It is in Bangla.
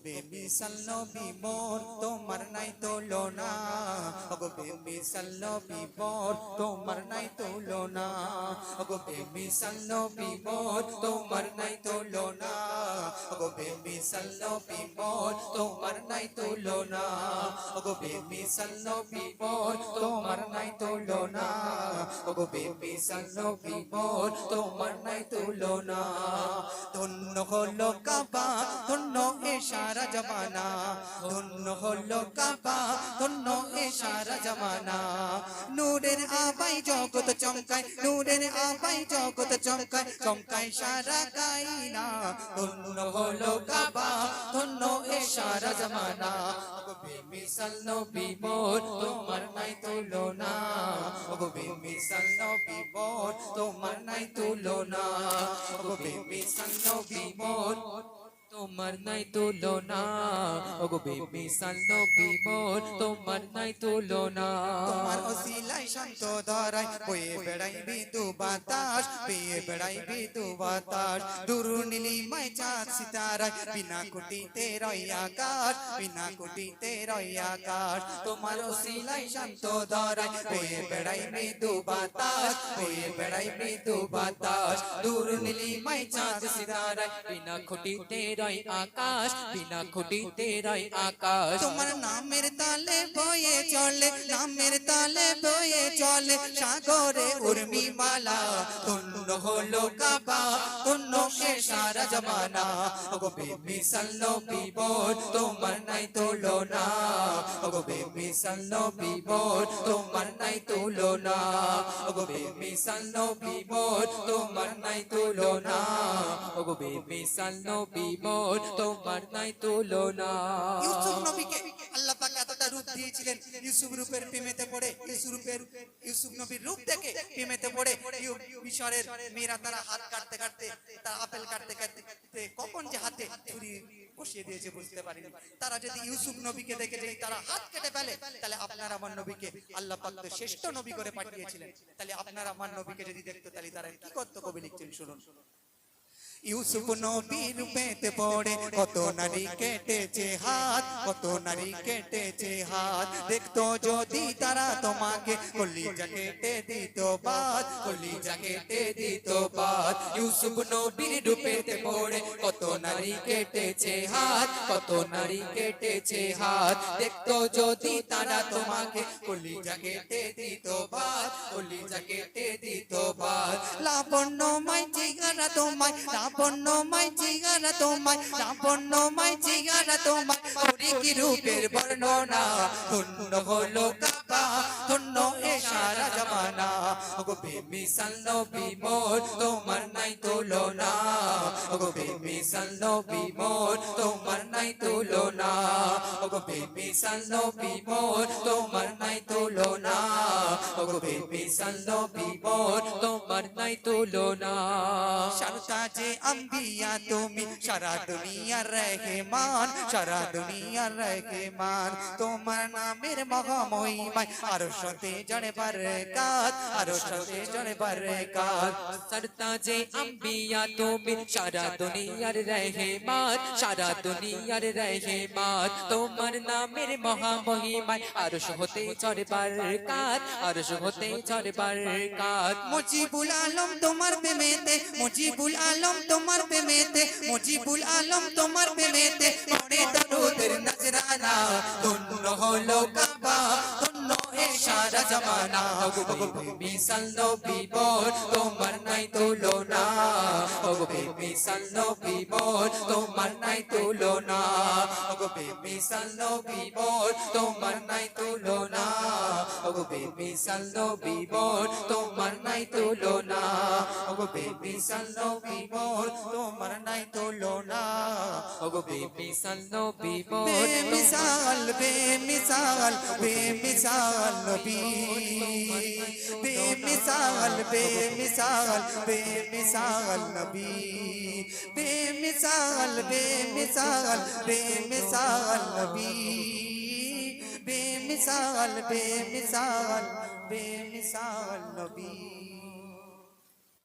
বেমিসাল নবী মোর তোমার নাই তুলনা, ওগো বেমিসাল নবী মোর তোমার নাই তুলনা, ওগো বেমিসাল নবী মোর তোমার নাই তুলনা, ওগো বেমিসাল নবী মোর তোমার নাই তুলনা, ওগো বেমিসাল নবী মোর তোমার নাই তুলনা, ওগো বেমিসাল নবী মোর তোমার নাই তুলনা। ধন্য হলো কাবা, ধন্য এ সারা জমানা, ধন্য হলো কাবা, ধন্য এ সারা জমানা। নূরের আবাই জগৎ চমকায়, নূরের আবাই জগৎ চমকায়, চমকায় সারা কায়না। ধন্য হলো কাবা, ধন্য এ সারা জমানা। ওগো বেমিসাল নবী মোর তোমার নাই তুলনা, ওগো বেমিসাল নবী মোর তোমার নাই তুলনা, ওগো বেমিসাল নবী মোর তোমার নাই তুলনা, ওগো বেমিসাল নবী মোর তোমার নাই তুলনা। তোমার ওসিলায় শান্ত ধরায় বয়ে বেড়াই বিদু বাতাস, পেয়ে বেড়াই বিদু বাতাস। দুরু নীলিমায় চাঁদ সিতারায়, বিনা কুটিতে রয় আকাশ, বিনা কুটিতে রয় আকাশ। তোমার ওসিলায় শান্ত ধরায় বয়ে বেড়াই বিদু বাতাস, বয়ে বেড়াই বিদু বাতাস। দুরু নীলিমায় চাঁদ সিতারায়, বিনা কুটিতে রয় আকাশ, বিনা খুঁটিতে রয় আকাশ। তোমার নামের তালে বয়ে চলে, নামের তালে বয়ে চলে সাগরে উর্মি মালা। ধন্য হলো কাবা, ধন্য এ সারা জমানা। ওগো বেমিসাল নবী মোর তোমার নাই তুলনা, ওগো বেমিসাল নবী মোর তোমার নাই তুলনা, ওগো বেমিসাল নবী মোর তোমার নাই তুলনা, ওগো বেমিসাল নবী মোর তোমার নাই তুলনা। ইউসুফ নবীকে আল্লাহ পাক এতটা রূপ দিয়েছিলেন, ইউসুফ রূপের প্রেমেতে পড়ে, ইউসুফ নবীর রূপ দেখে প্রেমেতে পড়ে মিশরের মেয়েরা তারা হাত কাটতে কাটতে, তারা আপেল কাটতে কাটতে কখন যে হাতে ছুরি বসিয়ে দিয়েছে বুঝতে পারেনি। তারা যদি ইউসুফ নবীকে দেখে যদি তারা হাত কেটে ফেলে, তাহলে আপনার আমার নবীকে আল্লাহ পাক শ্রেষ্ঠ নবী করে পাঠিয়েছিলেন, তাহলে আপনার আমার নবীকে যদি দেখতো তাহলে তারা কি করতো? কবি লিখছেন, শুনুন। ইউসুফ নবীর রূপেতে পড়ে কত নারী কেটেছে হাত, কত নারী কেটেছে হাত। দেখতো যদি তারা তোমাকে কলিজা কেটে দিত বাদ, কলিজা কেটে দিত বাদ। ইউসুফ নবীর রূপেতে পড়ে কত নারী কেটেছে হাত, কত নারী কেটেছে হাত। দেখতো যদি তারা তোমাকে কলিজা কেটে দিত বাদ, কলিজা কেটে দিত বাদ। লাবণ্যময় চেহারা তোমায়, লাবণ্যময় চেহারা তোমায়, লাবণ্যময় চেহারা তোমায়, করি কি রূপের বর্ণনা। ধন্য হলো কাবা, ধন্য এ সারা জমানা। ওগো বেমিসাল নবী মোর তোমার নাই তুলনা, ওগো বেমিসাল নবী মোর তোমার নাই তুলনা, ওগো বেমিসাল নবী মোর তোমার নাই তুলনা, ওগো বেমিসাল নবী মোর তোমার নাই তুলনা। শারতাজে আম্বিয়া তুমি, সারা দুনিয়ার রহমান, সারা দুনিয়ার রহমান। তোমার নামের মহামহিমায় আরশতে জড়ে বরকত, আরশতে জড়ে বরকত। শারতাজে আম্বিয়া তুমি, সারা দুনিয়ার রহমান, সারা দুনিয়ার রহমান। তোমার নামের মহামহিমায় আরশ হতে জড়ে বরকত, আরশ হতে জড়ে বরকত। মুজিবুল আলম তোমার প্রেমেতে, মুজিবুল আলম তোমার প্রেমেতে, মুজিবুল আলম তোমার প্রেমেতে পড়ে দরুদের নজরানা। ধন্য হলো কাবা, ধন্য এ সারা জমানা। ওগো বেমিসাল নবী মোর তোমার নাই তুলনা, ওগো বেমিসাল নবী মোর তোমার নাই তুলনা, ওগো বেমিসাল নবী মোর তোমার নাই তুলনা, ওগো বেমিসাল নবী মোর তোমার নাই তুলনা, ওগো বেমিসাল নবী মোর তোমার নাই তুলনা, ওগো বেমিসাল নবী মোর। বেমিসাল বেমিসাল বেমিসাল নবী, বেমিসাল বেমিসাল বেমিসাল নবী, বেমিসাল বেমিসাল বেমিসাল নবী, বেমিসাল বেমিসাল বেমিসাল নবী।